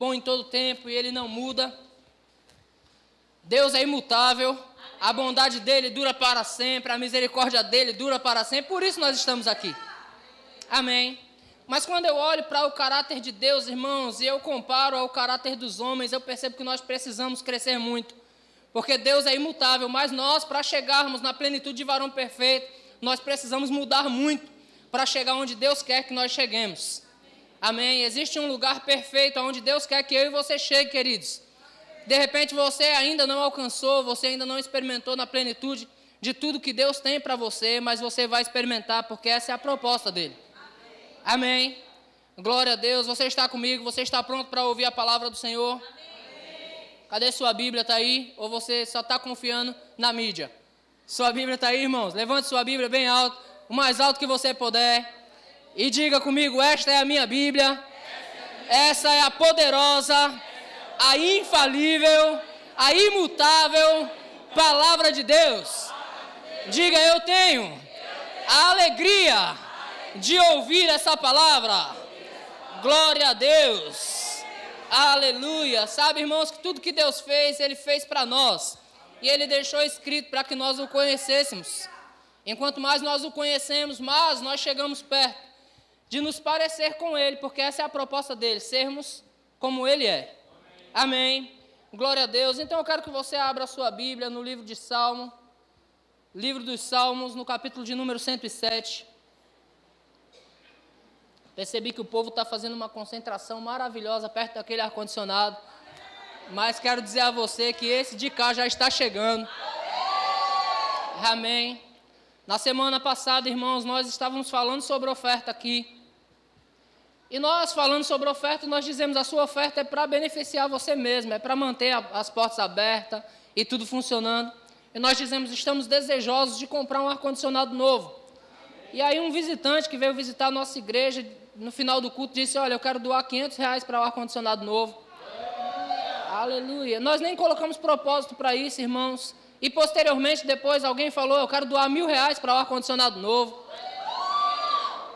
bom em todo tempo e Ele não muda. Deus é imutável, a bondade dEle dura para sempre, a misericórdia dEle dura para sempre, por isso nós estamos aqui. Amém. Mas quando eu olho para o caráter de Deus, irmãos, e eu comparo ao caráter dos homens, eu percebo que nós precisamos crescer muito. Porque Deus é imutável, mas nós, para chegarmos na plenitude de varão perfeito, nós precisamos mudar muito para chegar onde Deus quer que nós cheguemos. Amém? Existe um lugar perfeito onde Deus quer que eu e você chegue, queridos. De repente você ainda não alcançou, você ainda não experimentou na plenitude de tudo que Deus tem para você, mas você vai experimentar, porque essa é a proposta dele. Amém. Glória a Deus. Você está comigo? Você está pronto para ouvir a palavra do Senhor? Amém. Cadê sua Bíblia? Está aí? Ou você só está confiando na mídia? Sua Bíblia está aí, irmãos? Levante sua Bíblia bem alto, o mais alto que você puder. E diga comigo, esta é a minha Bíblia. Essa é a poderosa, a infalível, a imutável palavra de Deus. Diga, eu tenho a alegria de ouvir essa palavra. Glória a Deus. Aleluia. Sabe, irmãos, que tudo que Deus fez, Ele fez para nós. E Ele deixou escrito para que nós o conhecêssemos. Enquanto mais nós o conhecemos, mais nós chegamos perto de nos parecer com Ele, porque essa é a proposta dele, sermos como Ele é. Amém. Glória a Deus. Então eu quero que você abra a sua Bíblia no livro de Salmo, livro dos Salmos, no capítulo de número 107. Percebi que o povo está fazendo uma concentração maravilhosa perto daquele ar-condicionado. Mas quero dizer a você que esse de cá já está chegando. Amém. Na semana passada, irmãos, nós estávamos falando sobre oferta aqui. E nós, falando sobre oferta, nós dizemos a sua oferta é para beneficiar você mesmo, é para manter as portas abertas e tudo funcionando. E nós dizemos, estamos desejosos de comprar um ar-condicionado novo. E aí um visitante que veio visitar a nossa igreja, no final do culto, disse, olha, eu quero doar R$500 para o ar-condicionado novo. Aleluia. Nós nem colocamos propósito para isso, irmãos. E posteriormente, depois, alguém falou, eu quero doar R$1.000 para o ar-condicionado novo.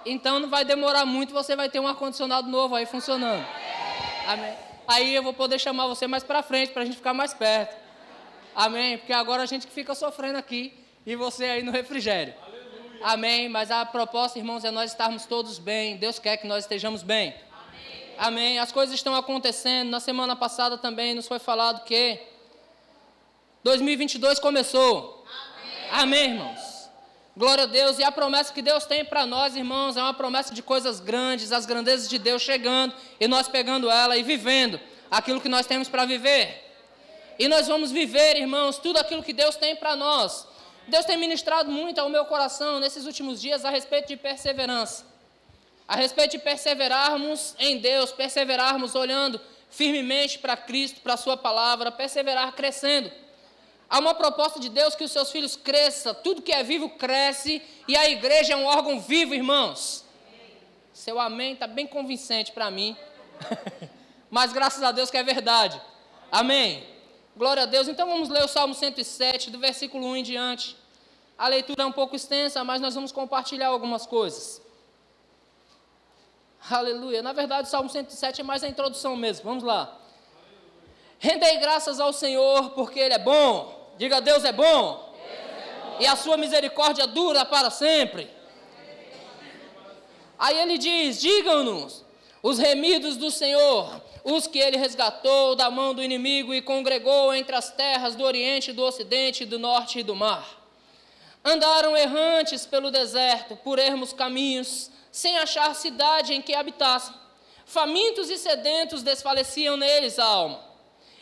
Então não vai demorar muito, você vai ter um ar-condicionado novo aí funcionando. Amém. Aí eu vou poder chamar você mais para frente, para a gente ficar mais perto. Amém. Porque agora a gente fica sofrendo aqui e você aí no refrigério. Amém. Mas a proposta, irmãos, é nós estarmos todos bem. Deus quer que nós estejamos bem. Amém. As coisas estão acontecendo. Na semana passada também nos foi falado que 2022 começou. Amém, irmãos. Glória a Deus. E a promessa que Deus tem para nós, irmãos, é uma promessa de coisas grandes, as grandezas de Deus chegando e nós pegando ela e vivendo aquilo que nós temos para viver. E nós vamos viver, irmãos, tudo aquilo que Deus tem para nós. Deus tem ministrado muito ao meu coração nesses últimos dias a respeito de perseverança. A respeito de perseverarmos em Deus, perseverarmos olhando firmemente para Cristo, para a sua palavra, perseverar crescendo. Há uma proposta de Deus que os seus filhos cresçam, tudo que é vivo cresce, e a igreja é um órgão vivo, irmãos. Seu amém está bem convincente para mim, mas graças a Deus que é verdade. Amém. Glória a Deus. Então vamos ler o Salmo 107, do versículo 1 em diante. A leitura é um pouco extensa, mas nós vamos compartilhar algumas coisas. Aleluia. Na verdade, o Salmo 107 é mais a introdução mesmo. Vamos lá. Rendei graças ao Senhor, porque Ele é bom. Diga, Deus é bom. Deus é bom. E a sua misericórdia dura para sempre. Aí ele diz, digam-nos os remidos do Senhor, os que Ele resgatou da mão do inimigo e congregou entre as terras do Oriente, do Ocidente, do Norte e do mar. Andaram errantes pelo deserto, por ermos caminhos, sem achar cidade em que habitassem. Famintos e sedentos desfaleciam neles a alma.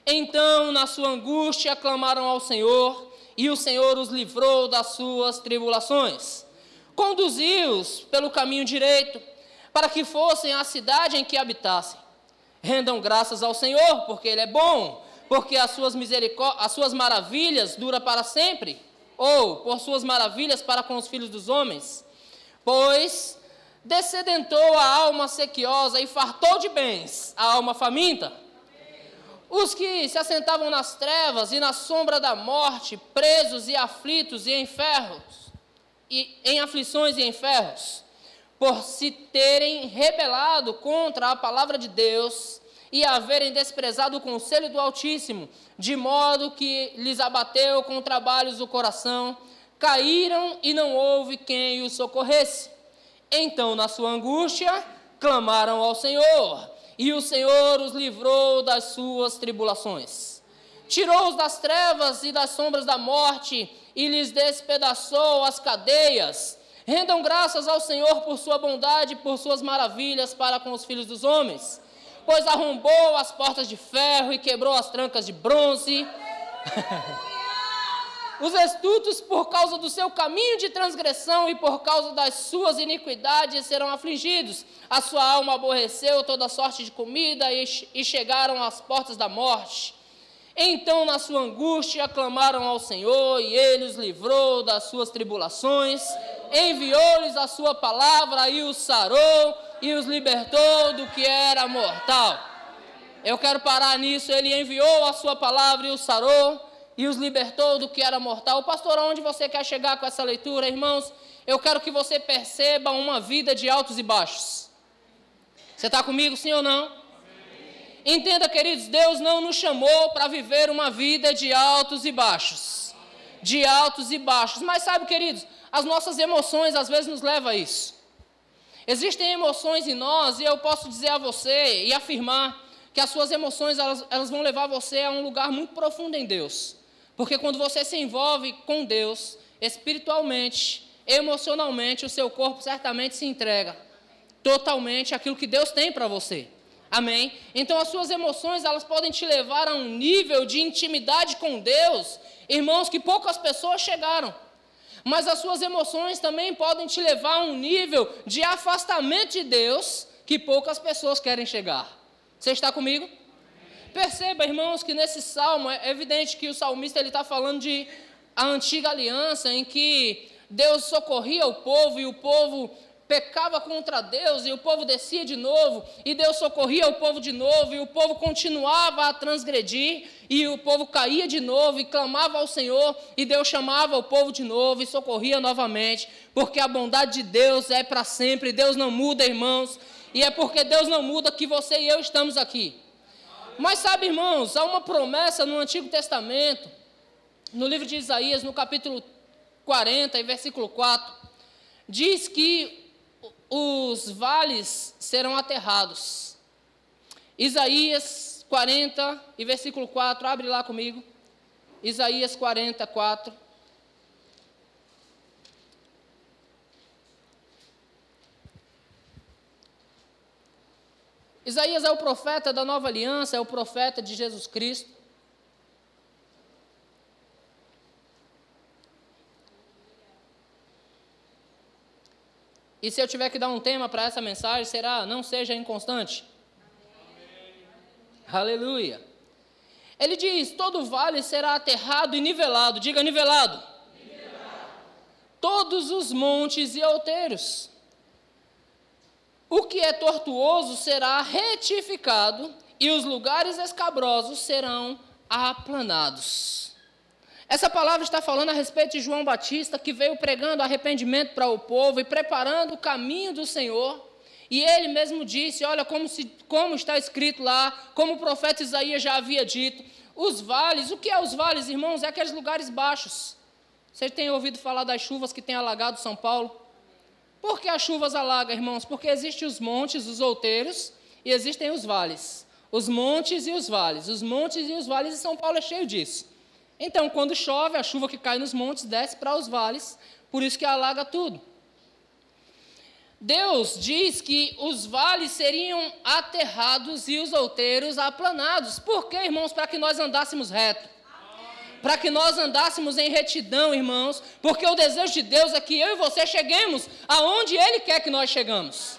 Então, na sua angústia, clamaram ao Senhor, e o Senhor os livrou das suas tribulações. Conduziu-os pelo caminho direito, para que fossem à cidade em que habitassem. Rendam graças ao Senhor, porque Ele é bom, porque as suas maravilhas duram para sempre, ou por suas maravilhas para com os filhos dos homens. Pois descedentou a alma sequiosa e fartou de bens a alma faminta. Os que se assentavam nas trevas e na sombra da morte, presos e aflitos e em aflições e em ferros, por se terem rebelado contra a palavra de Deus e haverem desprezado o conselho do Altíssimo, de modo que lhes abateu com trabalhos o coração, caíram e não houve quem os socorresse. Então, na sua angústia, clamaram ao Senhor, e o Senhor os livrou das suas tribulações. Tirou-os das trevas e das sombras da morte, e lhes despedaçou as cadeias. Rendam graças ao Senhor por sua bondade e por suas maravilhas para com os filhos dos homens, pois arrombou as portas de ferro e quebrou as trancas de bronze. Os estultos, por causa do seu caminho de transgressão e por causa das suas iniquidades, serão afligidos. A sua alma aborreceu toda sorte de comida e chegaram às portas da morte. Então, na sua angústia, clamaram ao Senhor, e Ele os livrou das suas tribulações, enviou-lhes a sua palavra e os sarou, e os libertou do que era mortal. Eu quero parar nisso. Ele enviou a sua palavra e os sarou, e os libertou do que era mortal. Pastor, aonde você quer chegar com essa leitura, irmãos? Eu quero que você perceba uma vida de altos e baixos. Você está comigo, sim ou não? Entenda, queridos, Deus não nos chamou para viver uma vida de altos e baixos. De altos e baixos. Mas sabe, queridos, as nossas emoções às vezes nos levam a isso. Existem emoções em nós, e eu posso dizer a você e afirmar que as suas emoções elas vão levar você a um lugar muito profundo em Deus. Porque quando você se envolve com Deus, espiritualmente, emocionalmente, o seu corpo certamente se entrega totalmente àquilo que Deus tem para você. Amém? Então as suas emoções, elas podem te levar a um nível de intimidade com Deus, irmãos, que poucas pessoas chegaram. Mas as suas emoções também podem te levar a um nível de afastamento de Deus, que poucas pessoas querem chegar. Você está comigo? Perceba, irmãos, que nesse salmo é evidente que o salmista está falando de a antiga aliança, em que Deus socorria o povo e o povo pecava contra Deus, e o povo descia de novo, e Deus socorria o povo de novo, e o povo continuava a transgredir, e o povo caía de novo, e clamava ao Senhor, e Deus chamava o povo de novo, e socorria novamente, porque a bondade de Deus é para sempre. Deus não muda, irmãos, e é porque Deus não muda que você e eu estamos aqui. Mas sabe, irmãos, há uma promessa no Antigo Testamento, no livro de Isaías, no capítulo 40, e versículo 4, diz que os vales serão aterrados. Isaías 40 e versículo 4, abre lá comigo. Isaías 40, 4. Isaías é o profeta da nova aliança, é o profeta de Jesus Cristo. E se eu tiver que dar um tema para essa mensagem, será: não seja inconstante. Amém. Aleluia. Ele diz: todo vale será aterrado e nivelado. Diga nivelado. Nivelado. Todos os montes e outeiros. O que é tortuoso será retificado, e os lugares escabrosos serão aplanados. Essa palavra está falando a respeito de João Batista, que veio pregando arrependimento para o povo e preparando o caminho do Senhor. E ele mesmo disse, olha, como está escrito lá, como o profeta Isaías já havia dito, os vales. O que é os vales, irmãos? É aqueles lugares baixos. Você tem ouvido falar das chuvas que têm alagado São Paulo? Por que as chuvas alagam, irmãos? Porque existem os montes, os outeiros, e existem os vales. Os montes e os vales. Os montes e os vales, e São Paulo é cheio disso. Então, quando chove, a chuva que cai nos montes desce para os vales, por isso que alaga tudo. Deus diz que os vales seriam aterrados e os outeiros aplanados. Por quê, irmãos? Para que nós andássemos reto. Para que nós andássemos em retidão, irmãos, porque o desejo de Deus é que eu e você cheguemos aonde Ele quer que nós chegamos.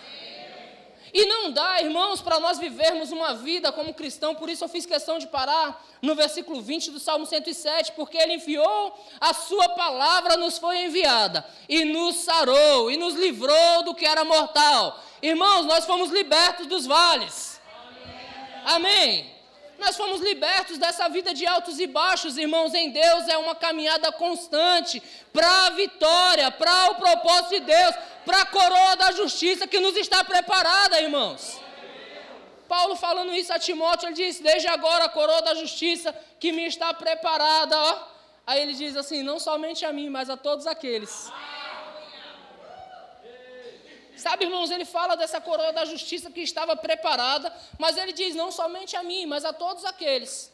E não dá, irmãos, para nós vivermos uma vida como cristão. Por isso eu fiz questão de parar no versículo 20 do Salmo 107, porque Ele enviou a sua palavra, nos foi enviada, e nos sarou, e nos livrou do que era mortal. Irmãos, nós fomos libertos dos vales. Amém. Nós fomos libertos dessa vida de altos e baixos, irmãos. Em Deus é uma caminhada constante para a vitória, para o propósito de Deus, para a coroa da justiça que nos está preparada, irmãos. Paulo falando isso a Timóteo, ele diz, desde agora a coroa da justiça que me está preparada, ó. Aí ele diz assim, não somente a mim, mas a todos aqueles. Sabe, irmãos, ele fala dessa coroa da justiça que estava preparada, mas ele diz, não somente a mim, mas a todos aqueles.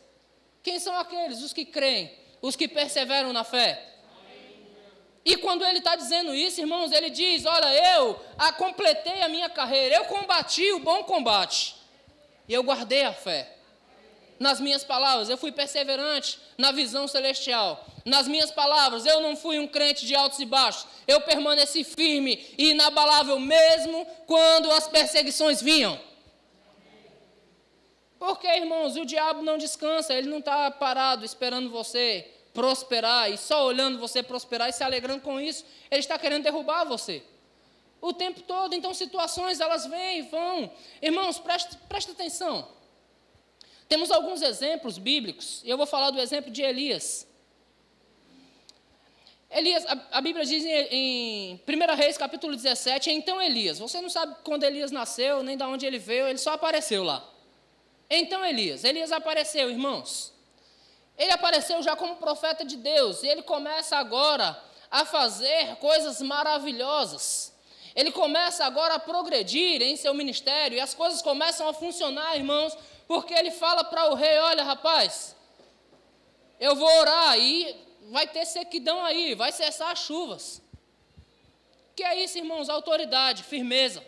Quem são aqueles? Os que creem, os que perseveram na fé. E quando ele está dizendo isso, irmãos, ele diz, olha, eu completei a minha carreira, eu combati o bom combate, e eu guardei a fé. Nas minhas palavras, eu fui perseverante na visão celestial. Nas minhas palavras, eu não fui um crente de altos e baixos, eu permaneci firme e inabalável mesmo quando as perseguições vinham. Porque, irmãos, o diabo não descansa, ele não está parado esperando você prosperar e só olhando você prosperar e se alegrando com isso, ele está querendo derrubar você o tempo todo. Então situações elas vêm e vão. Irmãos, presta atenção, temos alguns exemplos bíblicos e eu vou falar do exemplo de Elias. A Bíblia diz em 1 Reis capítulo 17, então Elias, você não sabe quando Elias nasceu, nem de onde ele veio, ele só apareceu lá. Então Elias apareceu, irmãos. Ele apareceu já como profeta de Deus, e ele começa agora a fazer coisas maravilhosas. Ele começa agora a progredir em seu ministério, e as coisas começam a funcionar, irmãos, porque ele fala para o rei, olha, rapaz, eu vou orar e vai ter sequidão aí, vai cessar as chuvas. Que é isso, irmãos? Autoridade, firmeza.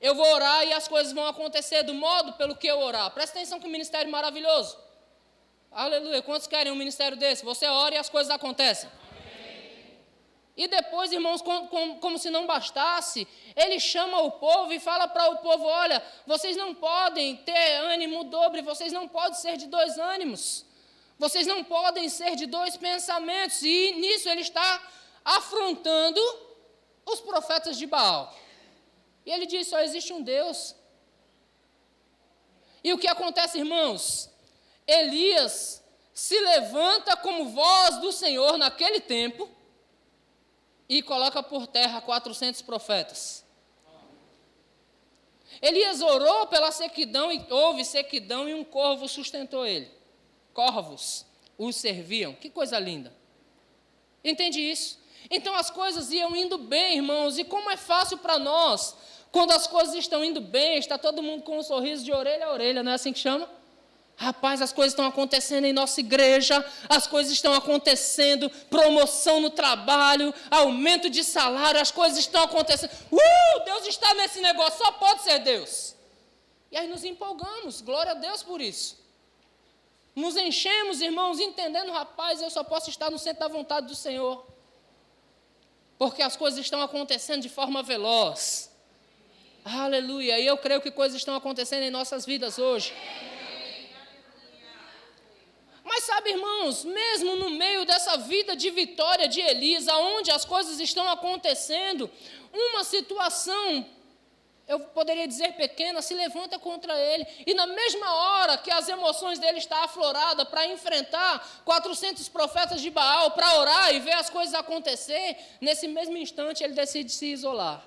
Eu vou orar e as coisas vão acontecer do modo pelo que eu orar. Presta atenção que ministério maravilhoso. Aleluia. Quantos querem um ministério desse? Você ora e as coisas acontecem. Amém. E depois, irmãos, como se não bastasse, ele chama o povo e fala para o povo, olha, vocês não podem ter ânimo dobre, vocês não podem ser de dois ânimos. Vocês não podem ser de dois pensamentos. E nisso ele está afrontando os profetas de Baal. E ele diz, só existe um Deus. E o que acontece, irmãos? Elias se levanta como voz do Senhor naquele tempo e coloca por terra 400 profetas. Elias orou pela sequidão e houve sequidão e um corvo sustentou ele. Corvos os serviam. Que coisa linda. Entende isso? Então as coisas iam indo bem, irmãos, e como é fácil para nós, quando as coisas estão indo bem, está todo mundo com um sorriso de orelha a orelha, não é assim que chama? Rapaz, as coisas estão acontecendo em nossa igreja, as coisas estão acontecendo, promoção no trabalho, aumento de salário, as coisas estão acontecendo. Deus está nesse negócio, só pode ser Deus. E aí nos empolgamos, glória a Deus por isso. Nos enchemos, irmãos, entendendo, rapaz, eu só posso estar no centro da vontade do Senhor. Porque as coisas estão acontecendo de forma veloz. Aleluia, e eu creio que coisas estão acontecendo em nossas vidas hoje. Mas sabe, irmãos, mesmo no meio dessa vida de vitória de Elias, onde as coisas estão acontecendo, uma situação, eu poderia dizer pequena, se levanta contra ele. E na mesma hora que as emoções dele estão afloradas para enfrentar 400 profetas de Baal, para orar e ver as coisas acontecer, nesse mesmo instante ele decide se isolar.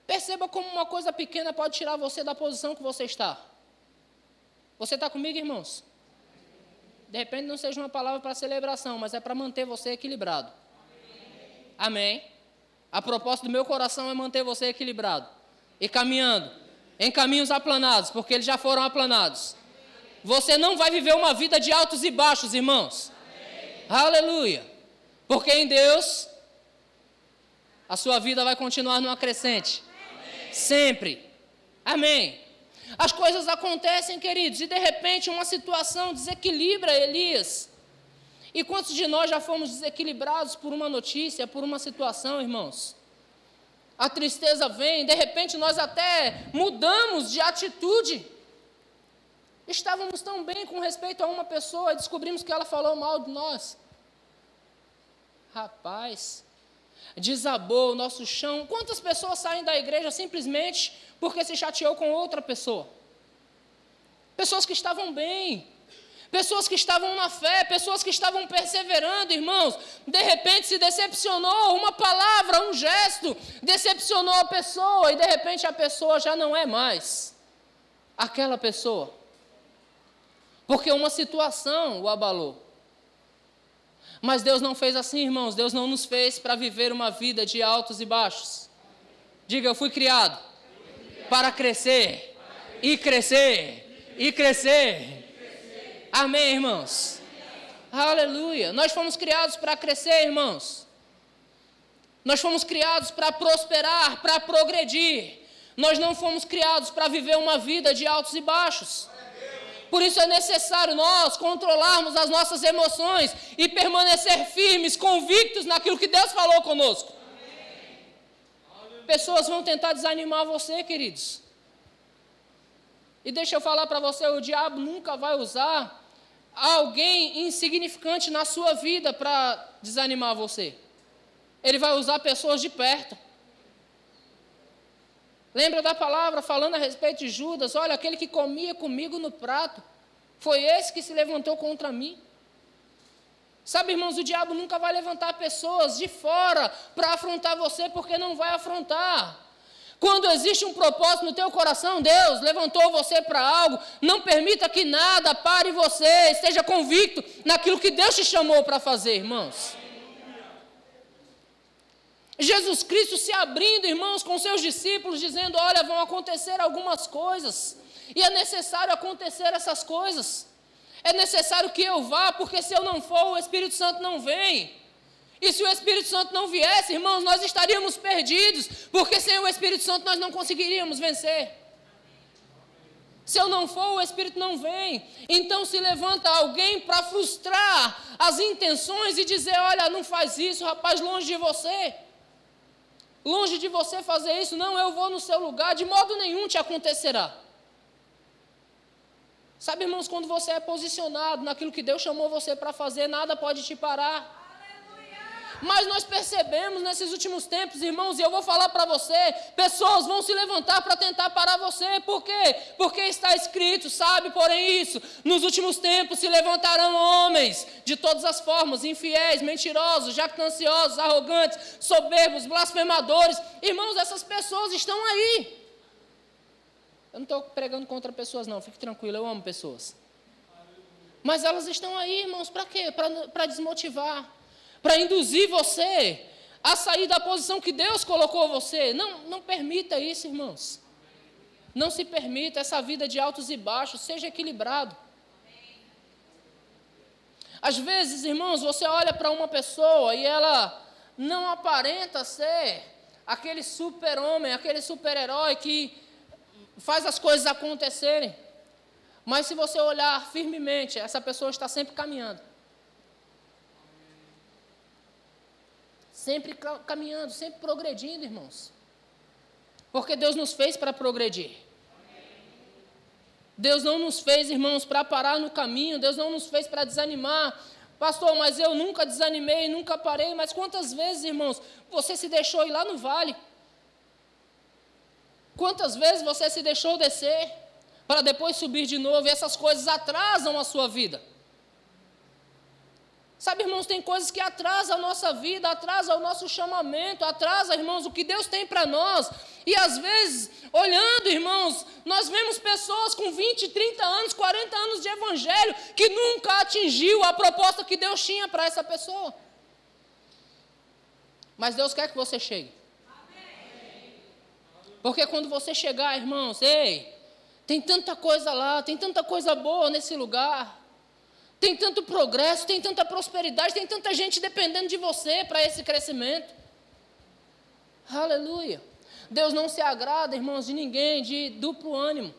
Perceba como uma coisa pequena pode tirar você da posição que você está. Você está comigo, irmãos? De repente não seja uma palavra para celebração, mas é para manter você equilibrado. Amém? A proposta do meu coração é manter você equilibrado e caminhando em caminhos aplanados, porque eles já foram aplanados. Você não vai viver uma vida de altos e baixos, irmãos. Aleluia! Porque em Deus a sua vida vai continuar numa crescente. Sempre. Amém. As coisas acontecem, queridos, e de repente uma situação desequilibra Elias. E quantos de nós já fomos desequilibrados por uma notícia, por uma situação, irmãos? A tristeza vem, de repente nós até mudamos de atitude. Estávamos tão bem com respeito a uma pessoa e descobrimos que ela falou mal de nós. Rapaz, desabou o nosso chão. Quantas pessoas saem da igreja simplesmente porque se chateou com outra pessoa? Pessoas que estavam bem, Pessoas que estavam na fé, pessoas que estavam perseverando, irmãos, de repente se decepcionou, uma palavra, um gesto, decepcionou a pessoa, e de repente a pessoa já não é mais aquela pessoa, porque uma situação o abalou. Mas Deus não fez assim, irmãos, Deus não nos fez para viver uma vida de altos e baixos. Diga, eu fui criado para crescer, e crescer, e crescer. Amém, irmãos? Aleluia. Nós fomos criados para crescer, irmãos. Nós fomos criados para prosperar, para progredir. Nós não fomos criados para viver uma vida de altos e baixos. Por isso é necessário nós controlarmos as nossas emoções e permanecer firmes, convictos naquilo que Deus falou conosco. Pessoas vão tentar desanimar você, queridos. E deixa eu falar para você, o diabo nunca vai usar alguém insignificante na sua vida para desanimar você. Ele vai usar pessoas de perto. Lembra da palavra falando a respeito de Judas? Olha, aquele que comia comigo no prato, foi esse que se levantou contra mim. Sabe, irmãos, o diabo nunca vai levantar pessoas de fora para afrontar você, porque não vai afrontar. Quando existe um propósito no teu coração, Deus levantou você para algo, não permita que nada pare você, esteja convicto naquilo que Deus te chamou para fazer, irmãos. Jesus Cristo se abrindo, irmãos, com seus discípulos, dizendo, olha, vão acontecer algumas coisas, e é necessário acontecer essas coisas. É necessário que eu vá, porque se eu não for, o Espírito Santo não vem. E se o Espírito Santo não viesse, irmãos, nós estaríamos perdidos, porque sem o Espírito Santo nós não conseguiríamos vencer. Se eu não for, o Espírito não vem. Então se levanta alguém para frustrar as intenções e dizer, olha, não faz isso, rapaz, longe de você. Longe de você fazer isso, não, eu vou no seu lugar, de modo nenhum te acontecerá. Sabe, irmãos, quando você é posicionado naquilo que Deus chamou você para fazer, nada pode te parar. Mas nós percebemos nesses últimos tempos, irmãos, e eu vou falar para você, pessoas vão se levantar para tentar parar você. Por quê? Porque está escrito, sabe, porém isso, nos últimos tempos se levantarão homens de todas as formas, infiéis, mentirosos, jactanciosos, arrogantes, soberbos, blasfemadores. Irmãos, essas pessoas estão aí. Eu não estou pregando contra pessoas não, fique tranquilo, eu amo pessoas. Mas elas estão aí, irmãos, para quê? Para desmotivar. Para induzir você a sair da posição que Deus colocou você. Não permita isso, irmãos. Não se permita essa vida de altos e baixos, seja equilibrado. Às vezes, irmãos, você olha para uma pessoa e ela não aparenta ser aquele super-homem, aquele super-herói que faz as coisas acontecerem. Mas se você olhar firmemente, essa pessoa está sempre caminhando. Sempre caminhando, sempre progredindo, irmãos. Porque Deus nos fez para progredir. Deus não nos fez, irmãos, para parar no caminho. Deus não nos fez para desanimar. Pastor, mas eu nunca desanimei, nunca parei. Mas quantas vezes, irmãos, você se deixou ir lá no vale? Quantas vezes você se deixou descer para depois subir de novo? E essas coisas atrasam a sua vida. Sabe, irmãos, tem coisas que atrasam a nossa vida, atrasam o nosso chamamento, atrasam, irmãos, o que Deus tem para nós. E às vezes, olhando, irmãos, nós vemos pessoas com 20, 30 anos, 40 anos de evangelho, que nunca atingiu a proposta que Deus tinha para essa pessoa. Mas Deus quer que você chegue. Porque quando você chegar, irmãos, ei, tem tanta coisa lá, tem tanta coisa boa nesse lugar. Tem tanto progresso, tem tanta prosperidade, tem tanta gente dependendo de você para esse crescimento. Aleluia. Deus não se agrada, irmãos, de ninguém de duplo ânimo.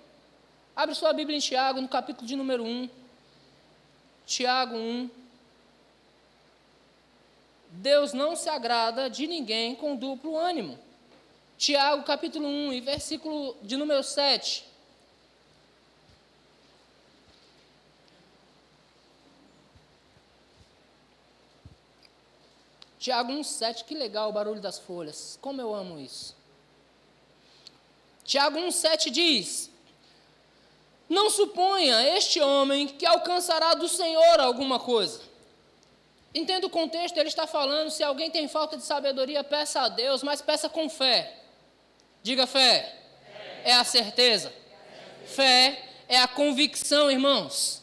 Abre sua Bíblia em Tiago, no capítulo de número 1. Tiago 1. Deus não se agrada de ninguém com duplo ânimo. Tiago, capítulo 1, e versículo de número 7. Tiago 1,7, que legal o barulho das folhas, como eu amo isso. Tiago 1,7 diz, Não suponha este homem que alcançará do Senhor alguma coisa. Entenda o contexto, ele está falando, se alguém tem falta de sabedoria, peça a Deus, mas peça com fé. Diga fé. É a certeza. Fé é a convicção, irmãos.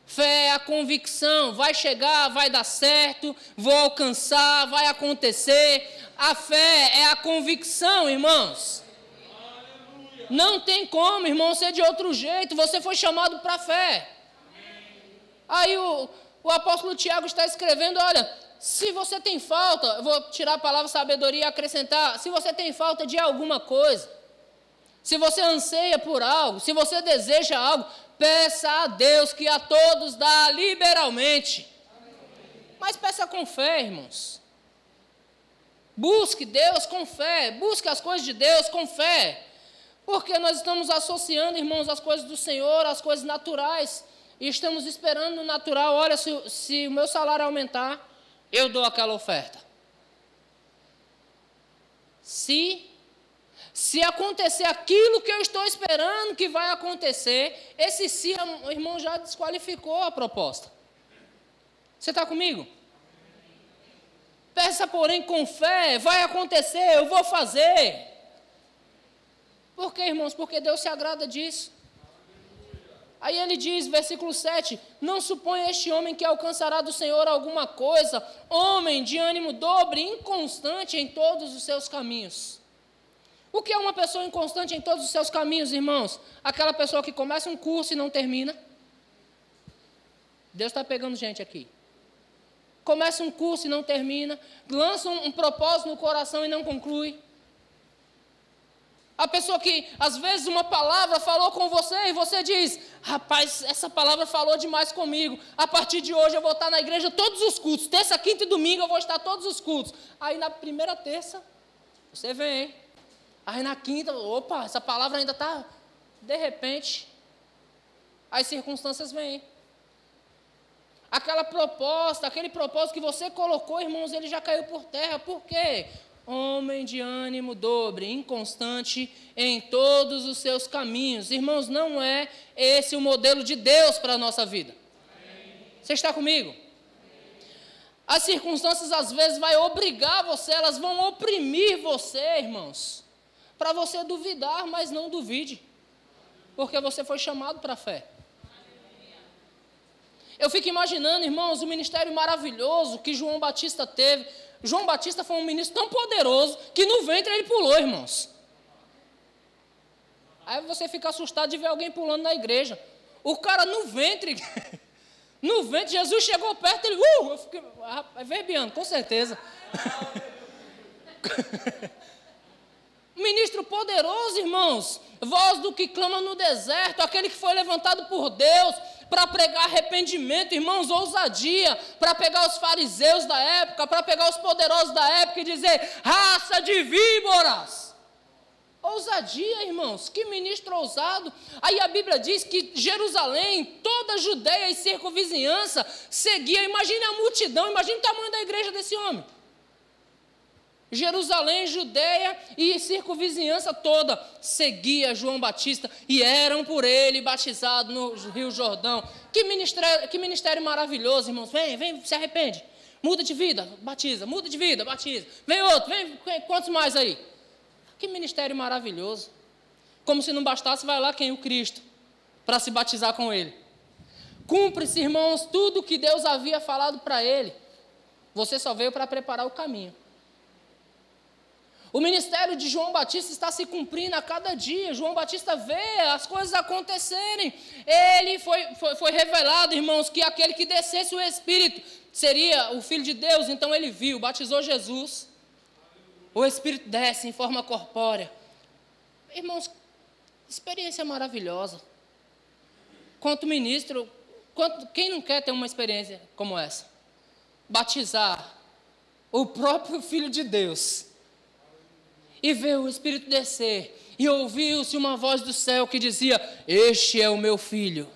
Fé é a convicção, vai chegar, vai dar certo, vou alcançar, vai acontecer. A fé é a convicção, irmãos. Não tem como, irmão, ser de outro jeito, você foi chamado para a fé. Aí o apóstolo Tiago está escrevendo, olha, se você tem falta, eu vou tirar a palavra sabedoria e acrescentar, se você tem falta de alguma coisa, se você anseia por algo, se você deseja algo, peça a Deus que a todos dá liberalmente. Mas peça com fé, irmãos. Busque Deus com fé, busque as coisas de Deus com fé. Porque nós estamos associando, irmãos, as coisas do Senhor, as coisas naturais, e estamos esperando no natural, olha, se o meu salário aumentar, eu dou aquela oferta. Se acontecer aquilo que eu estou esperando que vai acontecer, esse se, o irmão já desqualificou a proposta. Você está comigo? Peça, porém, com fé, vai acontecer, eu vou fazer. Por quê, irmãos? Porque Deus se agrada disso. Aí ele diz, versículo 7, não suponha este homem que alcançará do Senhor alguma coisa, homem de ânimo dobre, inconstante em todos os seus caminhos. O que é uma pessoa inconstante em todos os seus caminhos, irmãos? Aquela pessoa que começa um curso e não termina. Deus está pegando gente aqui. Começa um curso e não termina, lança um propósito no coração e não conclui. A pessoa que, às vezes, uma palavra falou com você e você diz, rapaz, essa palavra falou demais comigo, a partir de hoje eu vou estar na igreja todos os cultos, terça, quinta e domingo eu vou estar todos os cultos. Aí na primeira terça, você vem, aí na quinta, opa, essa palavra ainda está, de repente, as circunstâncias vêm. Aquela proposta, aquele propósito que você colocou, irmãos, ele já caiu por terra. Por quê? Homem de ânimo dobre, inconstante em todos os seus caminhos. Irmãos, não é esse o modelo de Deus para a nossa vida. Amém. Você está comigo? Amém. As circunstâncias às vezes vão obrigar você, elas vão oprimir você, irmãos, para você duvidar, mas não duvide, porque você foi chamado para a fé. Eu fico imaginando, irmãos, o ministério maravilhoso que João Batista teve. João Batista foi um ministro tão poderoso que no ventre ele pulou, irmãos. Aí você fica assustado de ver alguém pulando na igreja. O cara no ventre, Jesus chegou perto, ele, eu fiquei, verbiando, com certeza. Ministro poderoso, irmãos, voz do que clama no deserto, aquele que foi levantado por Deus para pregar arrependimento, irmãos, ousadia, para pegar os fariseus da época, para pegar os poderosos da época e dizer, raça de víboras. Ousadia, irmãos, que ministro ousado. Aí a Bíblia diz que Jerusalém, toda a Judeia e circunvizinhança seguia, imagine a multidão, imagine o tamanho da igreja desse homem. Jerusalém, Judeia e circunvizinhança toda seguia João Batista e eram por ele batizados no Rio Jordão. Que ministério maravilhoso, irmãos. Vem, se arrepende. Muda de vida, batiza. Muda de vida, batiza. Vem outro, vem, quantos mais aí? Que ministério maravilhoso. Como se não bastasse, vai lá quem? O Cristo, para se batizar com ele. Cumpre-se, irmãos, tudo o que Deus havia falado para ele. Você só veio para preparar o caminho. O ministério de João Batista está se cumprindo a cada dia. João Batista vê as coisas acontecerem. Ele foi revelado, irmãos, que aquele que descesse o Espírito seria o Filho de Deus. Então ele viu, batizou Jesus. O Espírito desce em forma corpórea. Irmãos, experiência maravilhosa. Quanto ministro, quem não quer ter uma experiência como essa? Batizar o próprio Filho de Deus. E ver o Espírito descer, e ouviu-se uma voz do céu que dizia, este é o meu filho.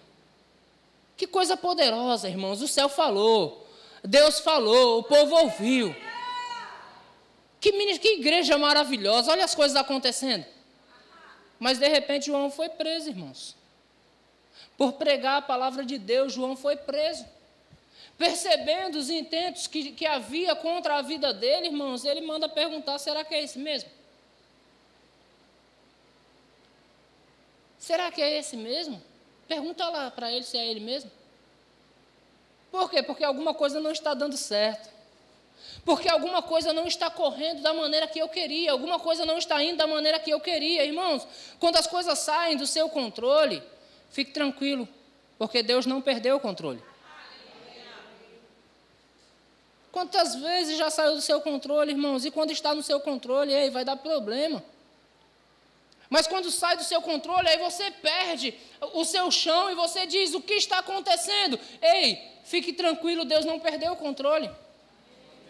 Que coisa poderosa, irmãos, o céu falou, Deus falou, o povo ouviu. Que igreja maravilhosa, olha as coisas acontecendo. Mas de repente João foi preso, irmãos. Por pregar a palavra de Deus, João foi preso. Percebendo os intentos que havia contra a vida dele, irmãos, ele manda perguntar, será que é esse mesmo? Será que é esse mesmo? Pergunta lá para ele se é ele mesmo. Por quê? Porque alguma coisa não está dando certo. Porque alguma coisa não está correndo da maneira que eu queria. Alguma coisa não está indo da maneira que eu queria. Irmãos, quando as coisas saem do seu controle, fique tranquilo, porque Deus não perdeu o controle. Quantas vezes já saiu do seu controle, irmãos? E quando está no seu controle, aí vai dar problema. Mas quando sai do seu controle, aí você perde o seu chão e você diz, o que está acontecendo? Ei, fique tranquilo, Deus não perdeu o controle.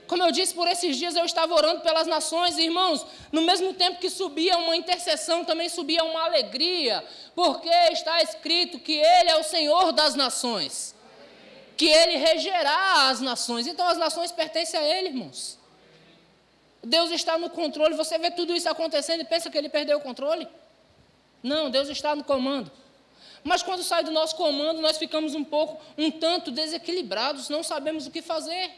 Como eu disse, por esses dias eu estava orando pelas nações, irmãos, no mesmo tempo que subia uma intercessão, também subia uma alegria, porque está escrito que Ele é o Senhor das nações, que Ele regerá as nações, então as nações pertencem a Ele, irmãos. Deus está no controle, você vê tudo isso acontecendo e pensa que Ele perdeu o controle? Não, Deus está no comando. Mas quando sai do nosso comando, nós ficamos um tanto desequilibrados, não sabemos o que fazer.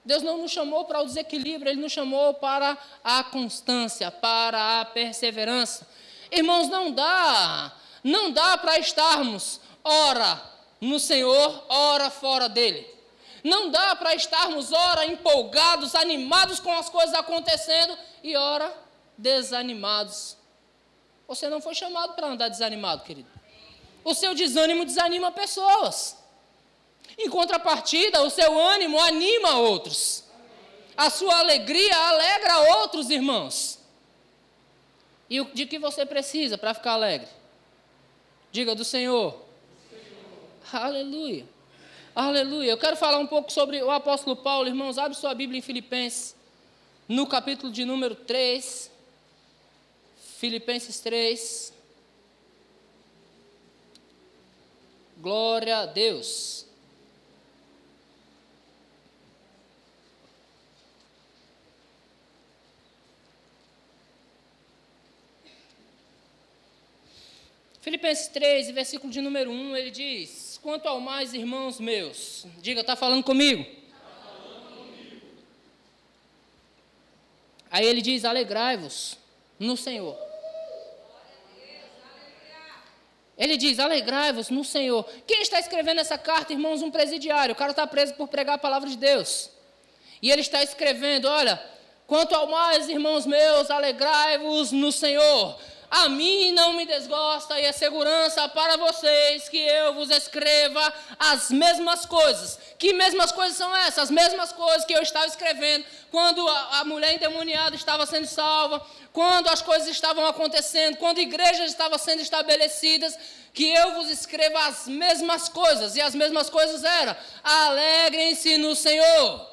Deus não nos chamou para o desequilíbrio, Ele nos chamou para a constância, para a perseverança. Irmãos, não dá para estarmos ora no Senhor, ora fora dEle. Não dá para estarmos ora empolgados, animados com as coisas acontecendo e ora desanimados. Você não foi chamado para andar desanimado, querido. O seu desânimo desanima pessoas. Em contrapartida, o seu ânimo anima outros. A sua alegria alegra outros, irmãos. E de que você precisa para ficar alegre? Diga do Senhor. Aleluia. Aleluia. Eu quero falar um pouco sobre o apóstolo Paulo, irmãos. Abre sua Bíblia em Filipenses, no capítulo de número 3. Filipenses 3. Glória a Deus. Filipenses 3, versículo de número 1, ele diz, quanto ao mais, irmãos meus, diga, está falando comigo? Aí ele diz, alegrai-vos no Senhor. Ele diz, alegrai-vos no Senhor. Quem está escrevendo essa carta, irmãos? Um presidiário. O cara está preso por pregar a palavra de Deus. E ele está escrevendo, olha, quanto ao mais, irmãos meus, alegrai-vos no Senhor. A mim não me desgosta e é segurança para vocês que eu vos escreva as mesmas coisas. Que mesmas coisas são essas? As mesmas coisas que eu estava escrevendo quando a mulher endemoniada estava sendo salva, quando as coisas estavam acontecendo, quando igrejas estavam sendo estabelecidas, que eu vos escreva as mesmas coisas. E as mesmas coisas eram, alegrem-se no Senhor.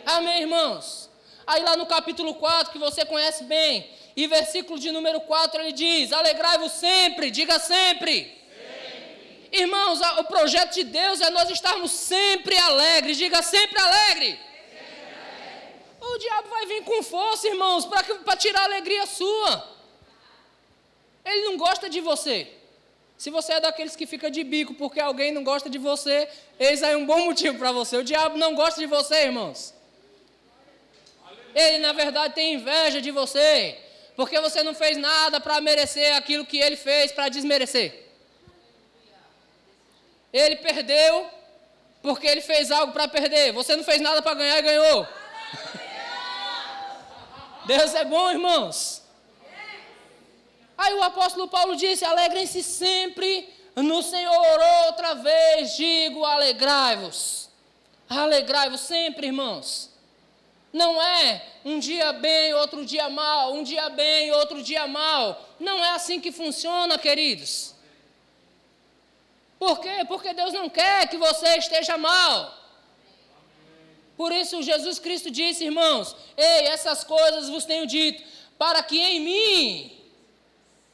Amém, irmãos? Aí lá no capítulo 4, que você conhece bem, e versículo de número 4, ele diz, alegrai-vos sempre, diga sempre. Sempre. Irmãos, o projeto de Deus é nós estarmos sempre alegres, diga sempre alegre. Sempre alegre. O diabo vai vir com força, irmãos, para tirar a alegria sua. Ele não gosta de você. Se você é daqueles que fica de bico porque alguém não gosta de você, eis aí um bom motivo para você. O diabo não gosta de você, irmãos. Ele, na verdade, tem inveja de você, porque você não fez nada para merecer aquilo que ele fez para desmerecer. Ele perdeu porque ele fez algo para perder. Você não fez nada para ganhar e ganhou. Deus é bom, irmãos. Aí o apóstolo Paulo disse, alegrem-se sempre no Senhor. Outra vez digo, alegrai-vos. Alegrai-vos sempre, irmãos. Não é um dia bem, outro dia mal, um dia bem, outro dia mal. Não é assim que funciona, queridos. Por quê? Porque Deus não quer que você esteja mal. Por isso Jesus Cristo disse, irmãos, ei, essas coisas vos tenho dito, para que em mim,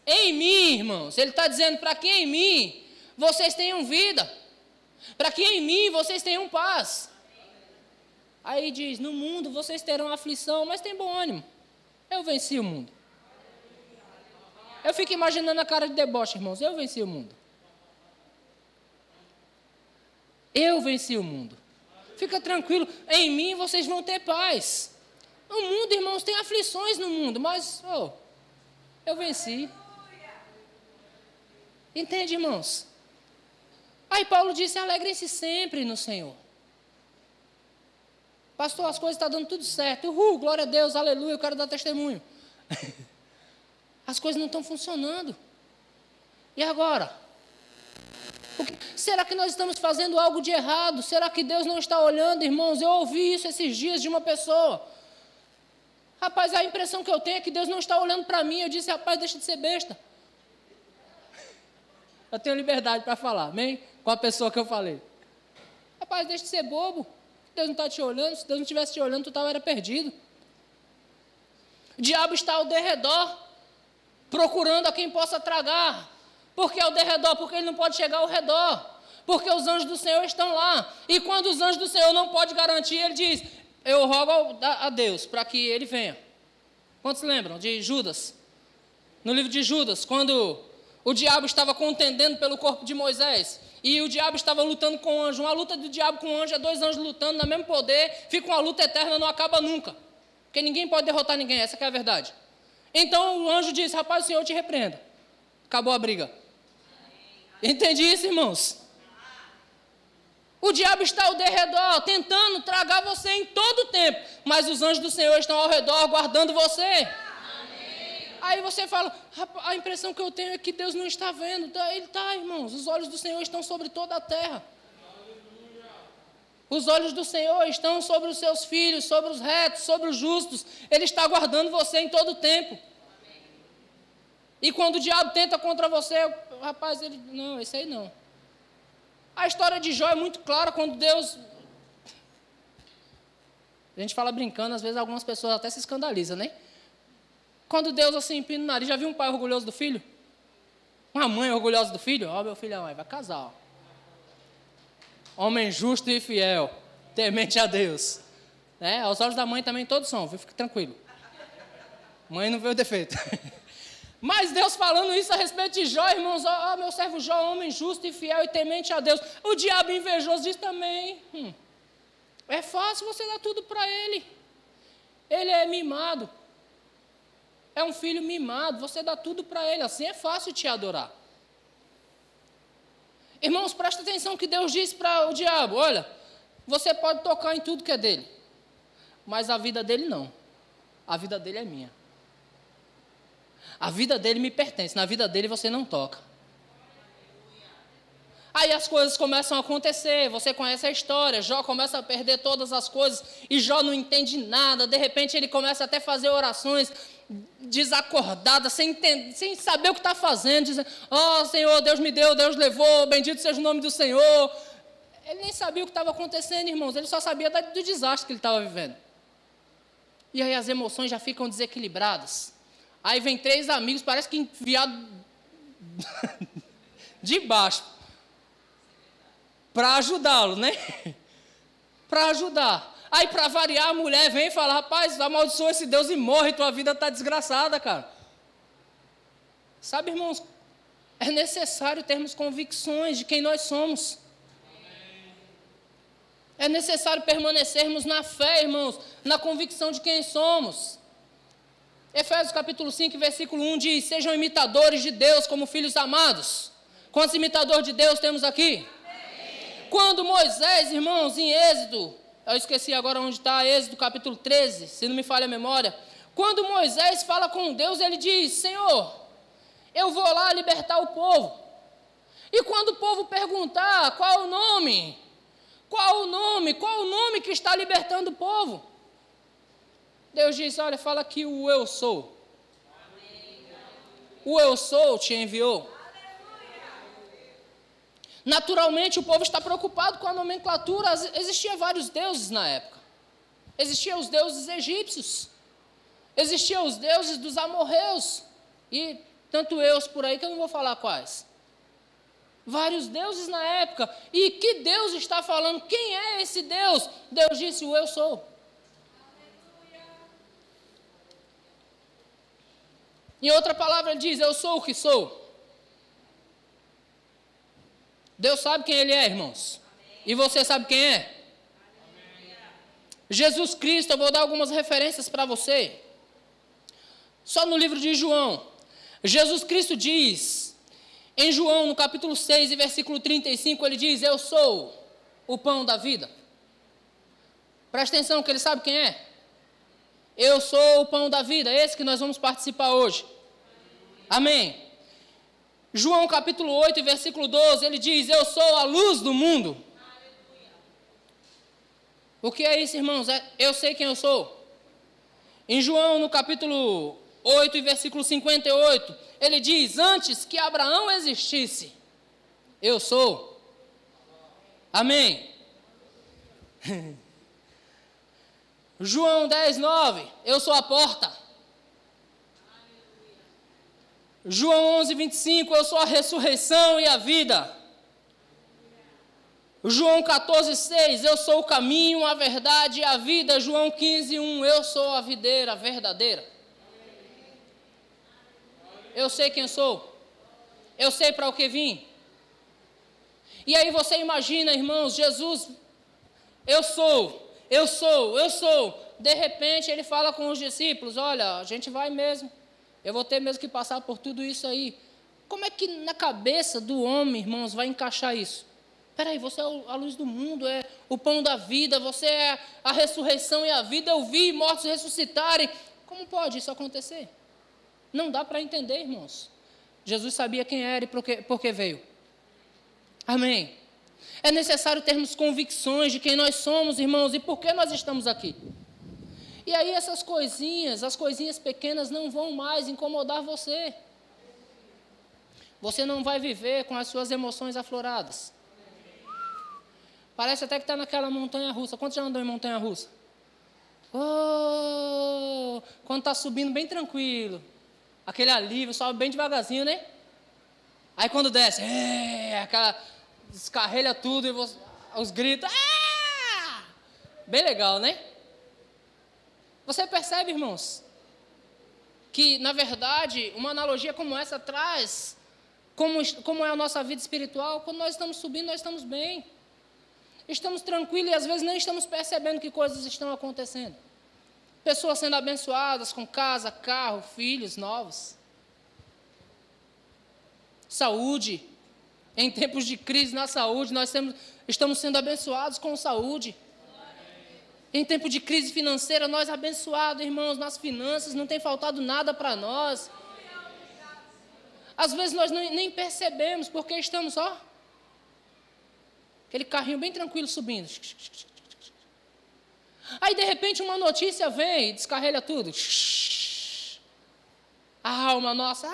irmãos, ele está dizendo, para que em mim vocês tenham vida, para que em mim vocês tenham paz. Aí diz, no mundo vocês terão aflição, mas tem bom ânimo. Eu venci o mundo. Eu fico imaginando a cara de deboche, irmãos. Eu venci o mundo. Eu venci o mundo. Fica tranquilo. Em mim vocês vão ter paz. No mundo, irmãos, tem aflições no mundo, mas eu venci. Entende, irmãos? Aí Paulo disse, alegrem-se sempre no Senhor. Pastor, as coisas estão dando tudo certo. Glória a Deus, aleluia, eu quero dar testemunho. As coisas não estão funcionando. E agora? Será que nós estamos fazendo algo de errado? Será que Deus não está olhando, irmãos? Eu ouvi isso esses dias de uma pessoa. Rapaz, a impressão que eu tenho é que Deus não está olhando para mim. Eu disse, rapaz, deixa de ser besta. Eu tenho liberdade para falar, amém? Com a pessoa que eu falei. Rapaz, deixa de ser bobo. Deus não está te olhando. Se Deus não estivesse te olhando, tu era perdido. O diabo está ao derredor, procurando a quem possa tragar. Por que ao derredor? Porque ele não pode chegar ao redor. Porque os anjos do Senhor estão lá. E quando os anjos do Senhor não podem garantir, ele diz, eu rogo a Deus para que ele venha. Quantos lembram de Judas? No livro de Judas, quando o diabo estava contendendo pelo corpo de Moisés, e o diabo estava lutando com o anjo. Uma luta do diabo com o anjo é 2 anjos lutando no mesmo poder, fica uma luta eterna, não acaba nunca. Porque ninguém pode derrotar ninguém, essa que é a verdade. Então o anjo disse, rapaz, o Senhor te repreenda. Acabou a briga. Entende isso, irmãos? O diabo está ao derredor, tentando tragar você em todo o tempo, mas os anjos do Senhor estão ao redor, guardando você. Amém. Aí você fala, a impressão que eu tenho é que Deus não está vendo. Ele está, irmãos, os olhos do Senhor estão sobre toda a terra. Os olhos do Senhor estão sobre os seus filhos, sobre os retos, sobre os justos. Ele está guardando você em todo o tempo. E quando o diabo tenta contra você, rapaz, ele, não, esse aí não. A história de Jó é muito clara quando Deus... A gente fala brincando, às vezes algumas pessoas até se escandalizam, né? Quando Deus assim empina o nariz, já viu um pai orgulhoso do filho? Uma mãe orgulhosa do filho? Ó, meu filho, vai casar, ó. Homem justo e fiel, temente a Deus. Né? Aos olhos da mãe também todos são, viu? Fique tranquilo. Mãe não vê o defeito. Mas Deus falando isso a respeito de Jó, irmãos, meu servo Jó, homem justo e fiel e temente a Deus. O diabo invejoso diz também, é fácil você dar tudo para ele. Ele é mimado. É um filho mimado, você dá tudo para ele, assim é fácil te adorar. Irmãos, presta atenção que Deus disse para o diabo, olha, você pode tocar em tudo que é dele, mas a vida dele não. A vida dele é minha. A vida dele me pertence, na vida dele você não toca. Aí as coisas começam a acontecer, você conhece a história, Jó começa a perder todas as coisas, e Jó não entende nada, de repente ele começa até a fazer orações desacordadas, sem saber o que está fazendo, dizendo, Senhor, Deus me deu, Deus levou, bendito seja o nome do Senhor. Ele nem sabia o que estava acontecendo, irmãos, ele só sabia do desastre que ele estava vivendo. E aí as emoções já ficam desequilibradas. Aí vem 3 amigos, parece que enviado de baixo, para ajudá-lo, né? Para ajudar. Aí, para variar, a mulher vem e fala, rapaz, amaldiçoa esse Deus e morre, tua vida está desgraçada, cara. Sabe, irmãos, é necessário termos convicções de quem nós somos. É necessário permanecermos na fé, irmãos, na convicção de quem somos. Efésios capítulo 5, versículo 1 diz, sejam imitadores de Deus como filhos amados. Quantos imitadores de Deus temos aqui? Amém. Quando Moisés, irmãos, em Êxodo, eu esqueci agora onde está, Êxodo capítulo 13, se não me falha a memória. Quando Moisés fala com Deus, ele diz, Senhor, eu vou lá libertar o povo. E quando o povo perguntar qual o nome que está libertando o povo? Deus diz, olha, fala que o eu sou. O eu sou te enviou. Naturalmente o povo está preocupado com a nomenclatura. Existiam vários deuses na época. Existiam os deuses egípcios. Existiam os deuses dos amorreus. E tanto eus por aí que eu não vou falar quais. Vários deuses na época. E que Deus está falando? Quem é esse Deus? Deus disse, o eu sou. Em outra palavra, ele diz: eu sou o que sou. Deus sabe quem ele é, irmãos. E você sabe quem é? Jesus Cristo, eu vou dar algumas referências para você. Só no livro de João. Jesus Cristo diz, em João, no capítulo 6, e versículo 35, ele diz: eu sou o pão da vida. Presta atenção que ele sabe quem é. Eu sou o pão da vida, esse que nós vamos participar hoje. Amém. João capítulo 8, versículo 12, ele diz: eu sou a luz do mundo. O que é isso, irmãos? Eu sei quem eu sou. Em João, no capítulo 8, e versículo 58, ele diz: antes que Abraão existisse, eu sou. Amém. João 10, 9, eu sou a porta. João 11, 25, eu sou a ressurreição e a vida. João 14, 6, eu sou o caminho, a verdade e a vida. João 15, 1, eu sou a videira verdadeira. Eu sei quem eu sou. Eu sei para o que vim. E aí você imagina, irmãos, Jesus, eu sou. De repente ele fala com os discípulos: olha, a gente vai mesmo. Eu vou ter mesmo que passar por tudo isso aí. Como é que na cabeça do homem, irmãos, vai encaixar isso? Espera aí, você é a luz do mundo, é o pão da vida, você é a ressurreição e a vida. Eu vi mortos ressuscitarem. Como pode isso acontecer? Não dá para entender, irmãos. Jesus sabia quem era e por que veio. Amém. É necessário termos convicções de quem nós somos, irmãos, e por que nós estamos aqui. E aí essas coisinhas, as coisinhas pequenas não vão mais incomodar você. Você não vai viver com as suas emoções afloradas. Parece até que está naquela montanha-russa. Quantos já andam em montanha-russa? Oh, quando está subindo bem tranquilo. Aquele alívio, sobe bem devagarzinho, né? Aí quando desce, aquela descarrelha tudo e os gritos. Bem legal, né? Você percebe, irmãos, que, na verdade, uma analogia como essa traz como é a nossa vida espiritual. Quando nós estamos subindo, nós estamos bem. Estamos tranquilos e às vezes nem estamos percebendo que coisas estão acontecendo. Pessoas sendo abençoadas com casa, carro, filhos novos. Saúde. Em tempos de crise na saúde, estamos sendo abençoados com saúde. Em tempo de crise financeira, nós abençoados, irmãos, nas finanças, não tem faltado nada para nós. Às vezes nós nem percebemos, porque estamos só aquele carrinho bem tranquilo subindo. Aí, de repente, uma notícia vem e descarrega tudo. A alma nossa.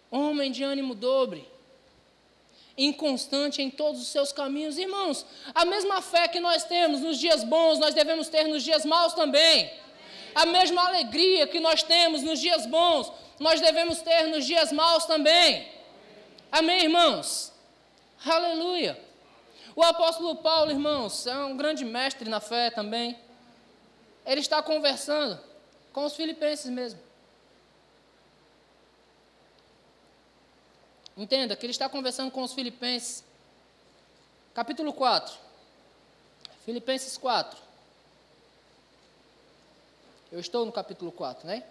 Homem de ânimo dobre. Inconstante em todos os seus caminhos. Irmãos, a mesma fé que nós temos nos dias bons, nós devemos ter nos dias maus também. A mesma alegria que nós temos nos dias bons, nós devemos ter nos dias maus também. Amém, irmãos? Aleluia. O apóstolo Paulo, irmãos, é um grande mestre na fé também. Ele está conversando com os filipenses mesmo. Entenda que ele está conversando com os filipenses. Capítulo 4. Filipenses 4. Eu estou no capítulo 4, né?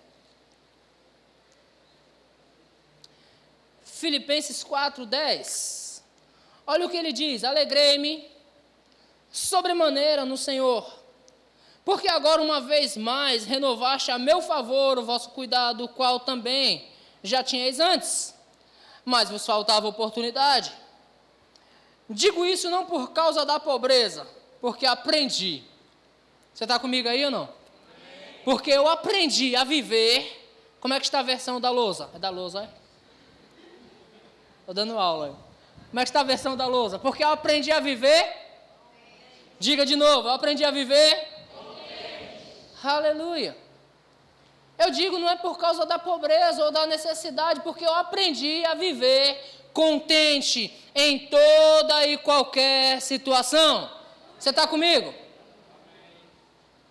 Filipenses 4, 10. Olha o que ele diz: alegrei-me sobremaneira no Senhor, porque agora uma vez mais renovaste a meu favor o vosso cuidado, o qual também já tinhais antes, mas vos faltava oportunidade. Digo isso não por causa da pobreza, porque aprendi. Você está comigo aí ou não? Porque eu aprendi a viver. Como é que está a versão da lousa? É da lousa, é? Estou dando aula aí. Como é que está a versão da lousa? Porque eu aprendi a viver. Diga de novo, eu aprendi a viver. Aleluia. Eu digo, não é por causa da pobreza ou da necessidade, porque eu aprendi a viver contente em toda e qualquer situação. Você está comigo?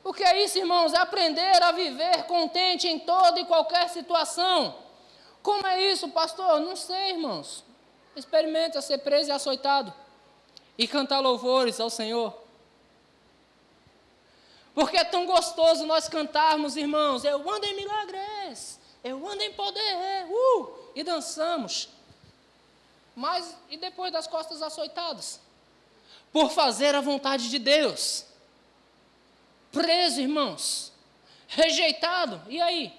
O que é isso, irmãos? É aprender a viver contente em toda e qualquer situação. Como é isso, pastor? Não sei, irmãos. Experimenta ser preso e açoitado e cantar louvores ao Senhor. Porque é tão gostoso nós cantarmos, irmãos, eu ando em milagres, eu ando em poder, e dançamos. Mas, e depois das costas açoitadas? Por fazer a vontade de Deus. Preso, irmãos, rejeitado, e aí?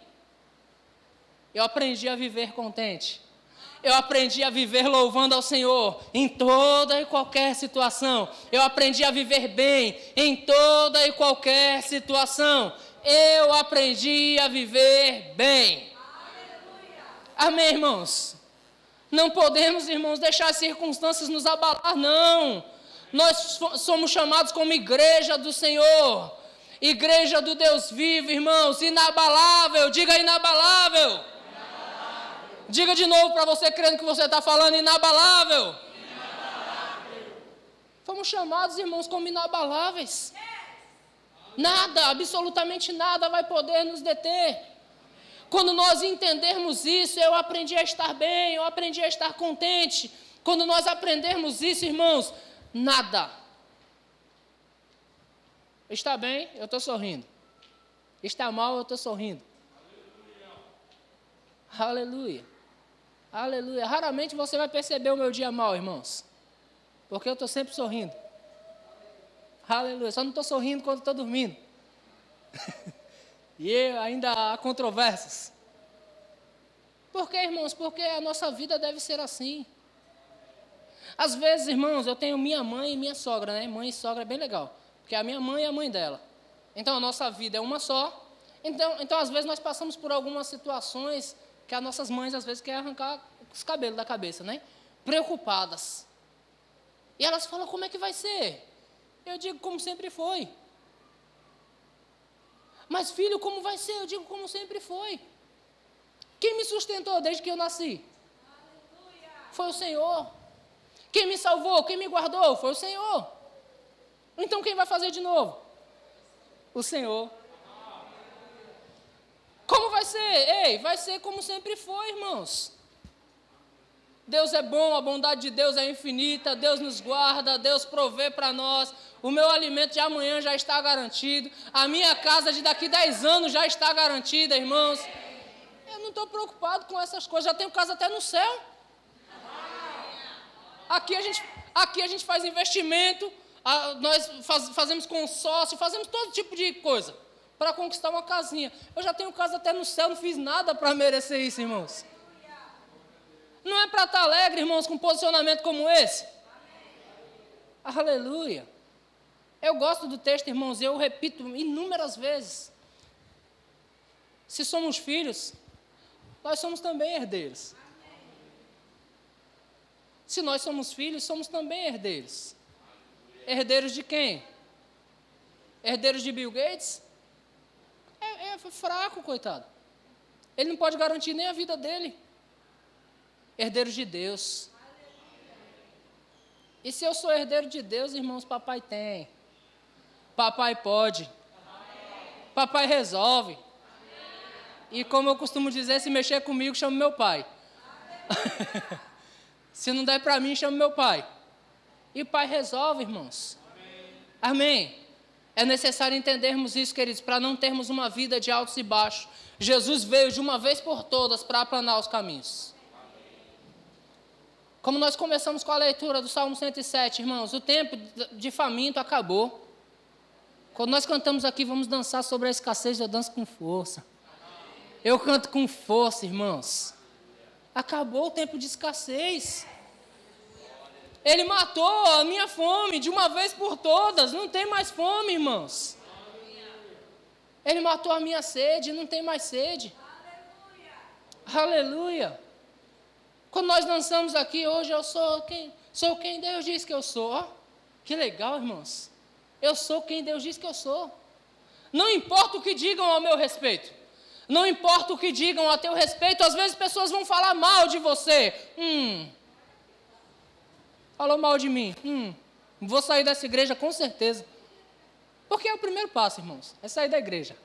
Eu aprendi a viver contente. Eu aprendi a viver louvando ao Senhor em toda e qualquer situação. Eu aprendi a viver bem em toda e qualquer situação. Eu aprendi a viver bem. Amém, irmãos? Não podemos, irmãos, deixar as circunstâncias nos abalar, não. Nós somos chamados como igreja do Senhor. Igreja do Deus vivo, irmãos, inabalável. Diga inabalável. Diga de novo para você, crendo que você está falando, inabalável. Fomos chamados, irmãos, como inabaláveis. Nada, absolutamente nada vai poder nos deter. Quando nós entendermos isso, eu aprendi a estar bem, eu aprendi a estar contente. Quando nós aprendermos isso, irmãos, nada. Está bem, eu estou sorrindo. Está mal, eu estou sorrindo. Aleluia. Aleluia. Raramente você vai perceber o meu dia mal, irmãos. Porque eu estou sempre sorrindo. Aleluia. Só não estou sorrindo quando estou dormindo. E ainda há controvérsias. Por quê, irmãos? Porque a nossa vida deve ser assim. Às vezes, irmãos, eu tenho minha mãe e minha sogra, né? Mãe e sogra é bem legal. Porque a minha mãe é a mãe dela. Então, a nossa vida é uma só. Então, às vezes, nós passamos por algumas situações que as nossas mães, às vezes, querem arrancar os cabelos da cabeça, né? Preocupadas. E elas falam, como é que vai ser? Eu digo, como sempre foi. Mas, filho, como vai ser? Eu digo, como sempre foi. Quem me sustentou desde que eu nasci? Foi o Senhor. Quem me salvou, quem me guardou? Foi o Senhor. Então, quem vai fazer de novo? O Senhor. Como vai ser? Ei, vai ser como sempre foi, irmãos. Deus é bom, a bondade de Deus é infinita, Deus nos guarda, Deus provê para nós. O meu alimento de amanhã já está garantido. A minha casa de daqui 10 anos já está garantida, irmãos. Eu não estou preocupado com essas coisas, já tenho casa até no céu. Aqui a gente faz investimento, nós fazemos consórcio, fazemos todo tipo de coisa para conquistar uma casinha. Eu já tenho casa até no céu, não fiz nada para merecer isso, irmãos. Não é para estar alegre, irmãos, com um posicionamento como esse? Aleluia. Eu gosto do texto, irmãos, eu repito inúmeras vezes. Se somos filhos, nós somos também herdeiros. Se nós somos filhos, somos também herdeiros. Herdeiros de quem? Herdeiros de Bill Gates? É fraco, coitado. Ele não pode garantir nem a vida dele. Herdeiros de Deus. E se eu sou herdeiro de Deus, irmãos, papai tem. Papai pode. Papai resolve. E como eu costumo dizer, se mexer comigo, chamo meu pai. Se não der para mim, chamo meu pai. E o pai resolve, irmãos. Amém. É necessário entendermos isso, queridos, para não termos uma vida de altos e baixos. Jesus veio de uma vez por todas para aplanar os caminhos. Como nós começamos com a leitura do Salmo 107, irmãos, o tempo de faminto acabou. Quando nós cantamos aqui, vamos dançar sobre a escassez, eu danço com força. Eu canto com força, irmãos. Acabou o tempo de escassez. Ele matou a minha fome de uma vez por todas. Não tem mais fome, irmãos. Ele matou a minha sede, não tem mais sede. Aleluia. Quando nós dançamos aqui, hoje eu sou quem Deus diz que eu sou. Ó, que legal, irmãos. Eu sou quem Deus diz que eu sou. Não importa o que digam ao meu respeito. Não importa o que digam a teu respeito. Às vezes pessoas vão falar mal de você. Falou mal de mim. Vou sair dessa igreja com certeza. Porque é o primeiro passo, irmãos, é sair da igreja.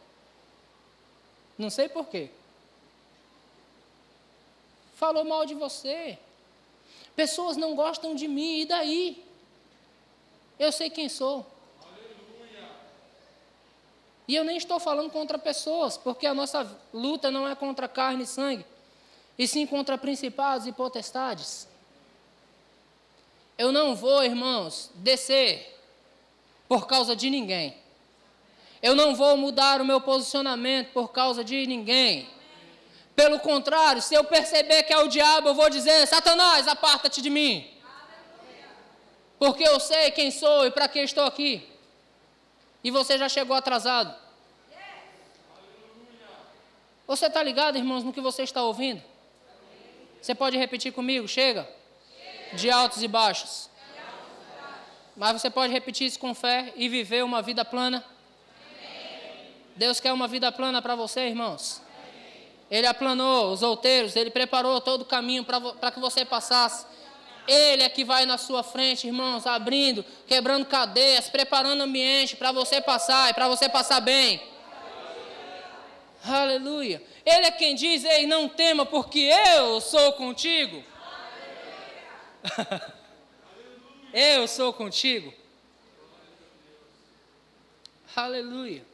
Não sei porquê. Falou mal de você. Pessoas não gostam de mim, e daí? Eu sei quem sou. E eu nem estou falando contra pessoas, porque a nossa luta não é contra carne e sangue, e sim contra principados e potestades. Eu não vou, irmãos, descer por causa de ninguém. Eu não vou mudar o meu posicionamento por causa de ninguém. Pelo contrário, se eu perceber que é o diabo, eu vou dizer: Satanás, aparta-te de mim. Porque eu sei quem sou e para que estou aqui. E você já chegou atrasado. Você está ligado, irmãos, no que você está ouvindo? Você pode repetir comigo? Chega. De altos e baixos. Mas você pode repetir isso com fé e viver uma vida plana? Deus quer uma vida plana para você, irmãos. Ele aplanou os outeiros, Ele preparou todo o caminho para que você passasse. Ele é que vai na sua frente, irmãos, abrindo, quebrando cadeias, preparando ambiente para você passar e para você passar bem. Aleluia. Ele é quem diz: ei, não tema, porque eu sou contigo. Eu sou contigo. Aleluia.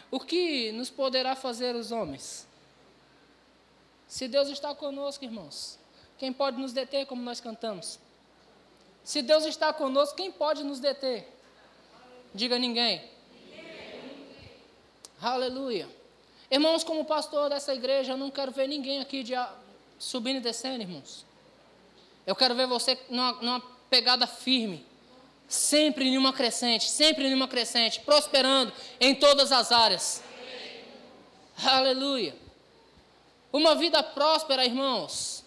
O que nos poderá fazer os homens? Se Deus está conosco, irmãos, quem pode nos deter, como nós cantamos? Se Deus está conosco, quem pode nos deter? Diga: ninguém. Aleluia. Irmãos, como pastor dessa igreja, eu não quero ver ninguém aqui subindo e descendo, irmãos. Eu quero ver você numa pegada firme, sempre em uma crescente, prosperando em todas as áreas. Aleluia. Uma vida próspera, irmãos.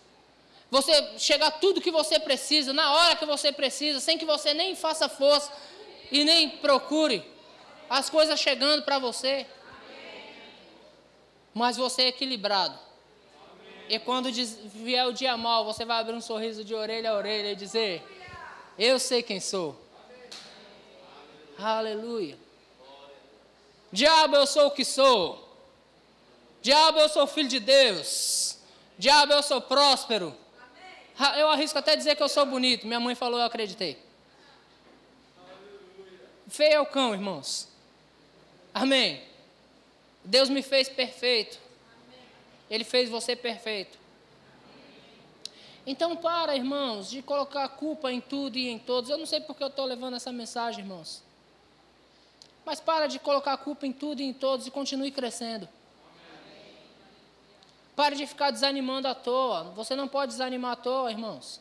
Você chegar tudo que você precisa, na hora que você precisa, sem que você nem faça força e nem procure. As coisas chegando para você. Mas você é equilibrado. E quando vier o dia mal, você vai abrir um sorriso de orelha a orelha e dizer: eu sei quem sou. Aleluia. Diabo, eu sou o que sou. Diabo, eu sou filho de Deus. Diabo, eu sou próspero. Eu arrisco até dizer que eu sou bonito. Minha mãe falou, eu acreditei. Feio é o cão, irmãos. Amém. Deus me fez perfeito. Ele fez você perfeito. Então para, irmãos, de colocar a culpa em tudo e em todos. Eu não sei porque eu estou levando essa mensagem, irmãos. Mas para de colocar a culpa em tudo e em todos e continue crescendo. Pare de ficar desanimando à toa. Você não pode desanimar à toa, irmãos.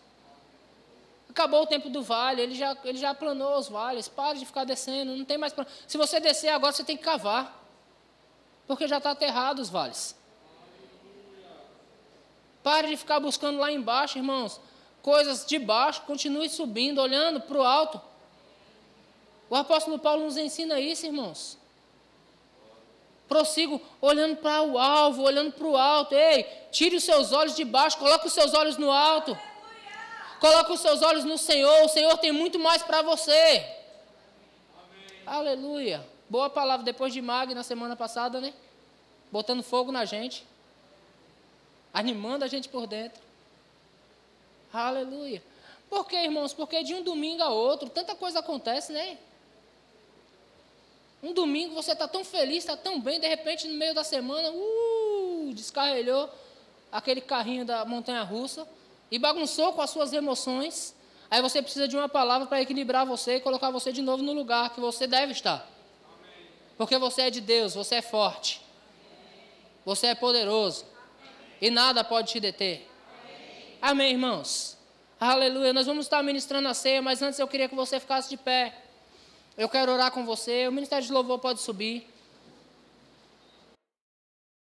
Acabou o tempo do vale, ele já planou os vales. Pare de ficar descendo, não tem mais plano. Se você descer agora, você tem que cavar. Porque já está aterrado os vales. Pare de ficar buscando lá embaixo, irmãos. Coisas de baixo, continue subindo, olhando para o alto. O apóstolo Paulo nos ensina isso, irmãos. Prossigo olhando para o alvo, olhando para o alto. Ei, tire os seus olhos de baixo, coloque os seus olhos no alto. Coloque os seus olhos no Senhor. O Senhor tem muito mais para você. Amém. Aleluia. Boa palavra depois de Mag na semana passada, né? Botando fogo na gente. Animando a gente por dentro. Aleluia. Por quê, irmãos? Porque de um domingo a outro, tanta coisa acontece, né? Um domingo você está tão feliz, está tão bem, de repente no meio da semana, descarrilhou aquele carrinho da montanha-russa e bagunçou com as suas emoções. Aí você precisa de uma palavra para equilibrar você e colocar você de novo no lugar que você deve estar. Amém. Porque você é de Deus, você é forte. Você é poderoso. E nada pode te deter. Amém, amém, irmãos? Aleluia. Nós vamos estar ministrando a ceia, mas antes eu queria que você ficasse de pé. Eu quero orar com você. O ministério de louvor pode subir.